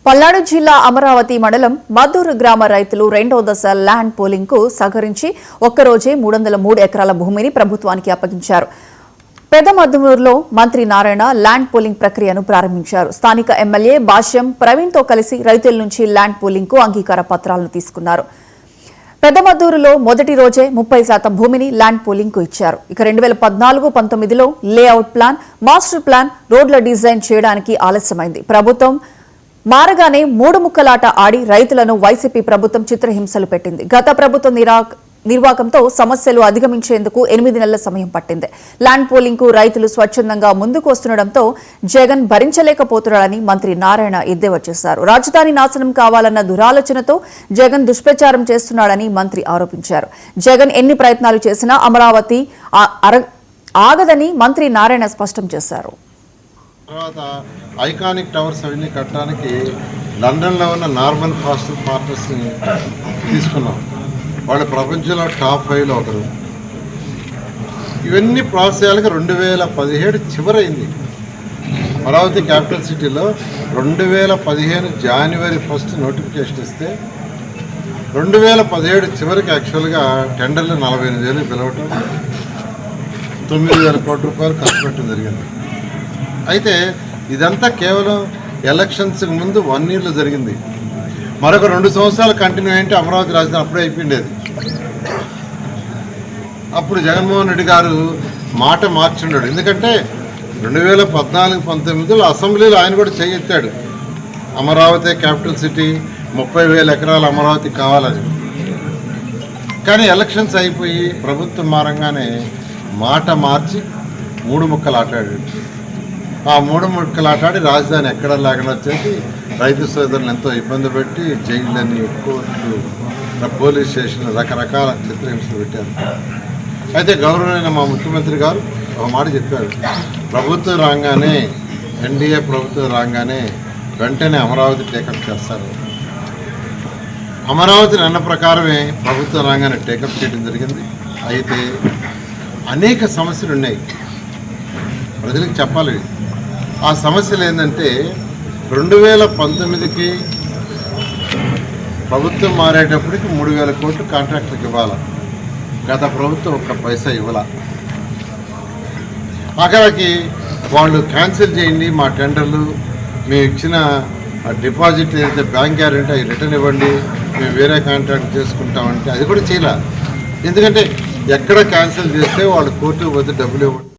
పల్నాడు జిల్లా అమరావతి మండలం మద్దూరు గ్రామ రైతులు రెండో దశ ల్యాండ్ పోలింగ్ కు సహకరించి ఒక్కరోజే 303 ఎకరాల భూమిని ప్రభుత్వానికి అప్పగించారు. పెదమద్దూరులో మంత్రి నారాయణ ల్యాండ్ పోలింగ్ ప్రక్రియను ప్రారంభించారు. స్థానిక ఎమ్మెల్యే భాష్యం ప్రవీణ్ తో కలిసి రైతుల నుంచి ల్యాండ్ పోలింగ్ కు అంగీకార పత్రాలను తీసుకున్నారు. పెదమద్దూరులో మొదటి రోజే 30% భూమిని ల్యాండ్ పోలింగ్ కు ఇచ్చారు. ఇక 2014-19లో లేఅవుట్ ప్లాన్, మాస్టర్ ప్లాన్, రోడ్ల డిజైన్ చేయడానికి ఆలస్యమైంది. ప్రభుత్వం మారగానే మూడు ముక్కలాట ఆడి రైతులను వైసీపీ ప్రభుత్వం చిత్రహింసలు పెట్టింది. గత ప్రభుత్వం నిర్వాకంతో సమస్యలు అధిగమించేందుకు 8 నెలల సమయం పట్టింది. ల్యాండ్ పోలింగ్ కు రైతులు స్వచ్ఛందంగా ముందుకు వస్తుండటంతో జగన్ భరించలేకపోతున్నాడని మంత్రి నారాయణ ఎద్దేవా చేశారు. రాజధాని నాశనం కావాలన్న దురాలోచనతో జగన్ దుష్ప్రచారం చేస్తున్నాడని మంత్రి ఆరోపించారు. జగన్ ఎన్ని ప్రయత్నాలు చేసినా అమరావతి ఆగదని మంత్రి నారాయణ స్పష్టం చేశారు. తర్వాత ఐకానిక్ టవర్స్ అవన్నీ కట్టడానికి లండన్లో ఉన్న నార్మన్ ఫాస్ట్ పార్ట్నర్స్ని తీసుకున్నాం. వాళ్ళు ప్రపంచంలో టాప్ 5లో ఒకరు. ఇవన్నీ ప్రాసెస్ అయ్యాక 2017 చివరైంది. అమరావతి క్యాపిటల్ సిటీలో 2015 జనవరి 1 నోటిఫికేషన్ ఇస్తే 2017 చివరికి యాక్చువల్గా టెండర్లు 48,000 పిలవటం, 9,000 కోట్ల రూపాయలు ఖర్చు పెట్టడం జరిగింది. అయితే ఇదంతా కేవలం ఎలక్షన్స్కి ముందు 1 ఇయర్లో జరిగింది. మరొక 2 సంవత్సరాలు కంటిన్యూ అయింటే అమరావతి రాజధాని అప్పుడే అయిపోయిండేది. అప్పుడు జగన్మోహన్ రెడ్డి గారు మాట మార్చుండాడు. ఎందుకంటే 2014-19లో అసెంబ్లీలో ఆయన కూడా చేయెత్తాడు, అమరావతి క్యాపిటల్ సిటీ 30,000 ఎకరాల అమరావతి కావాలని. కానీ ఎలక్షన్స్ అయిపోయి ప్రభుత్వం మారంగానే మాట మార్చి 3 ముక్కలు ఆటాడాడు. ఆ 3 ముక్కలు ఆటాడి రాజధాని ఎక్కడ లేకుండా వచ్చేసి రైతు సోదరులను ఎంతో ఇబ్బంది పెట్టి జైళ్ళని, కోర్టులు, పోలీస్ స్టేషన్లు రకరకాల చిత్రహింసలు పెట్టారు. అయితే గౌరవమైన మా ముఖ్యమంత్రి గారు ఒక మాట చెప్పారు, ప్రభుత్వం రాగానే, ఎన్డీఏ ప్రభుత్వం రాగానే వెంటనే అమరావతి టేకప్ చేస్తారు. అమరావతిని అన్న ప్రకారమే ప్రభుత్వం రాగానే టేకప్ చేయడం జరిగింది. అయితే అనేక సమస్యలు ఉన్నాయి, ప్రజలకు చెప్పాలి. ఆ సమస్యలు ఏంటంటే 2019కి ప్రభుత్వం మారేటప్పటికి 3,000 కోట్లు కాంట్రాక్టర్కి ఇవ్వాలి. గత ప్రభుత్వం ఒక్క పైసా ఇవ్వాల. ఆఖరికి వాళ్ళు క్యాన్సిల్ చేయండి మా టెండర్లు, మేము ఇచ్చిన డిపాజిట్ ఏదైతే బ్యాంక్ గ్యారెంటీ అవి రిటర్న్ ఇవ్వండి, మేము వేరే కాంట్రాక్ట్ చేసుకుంటామంటే అది కూడా చేయాల. ఎందుకంటే ఎక్కడ క్యాన్సిల్ చేస్తే వాళ్ళు కోర్టుకు పోతే డబ్బులు ఇవ్వండి.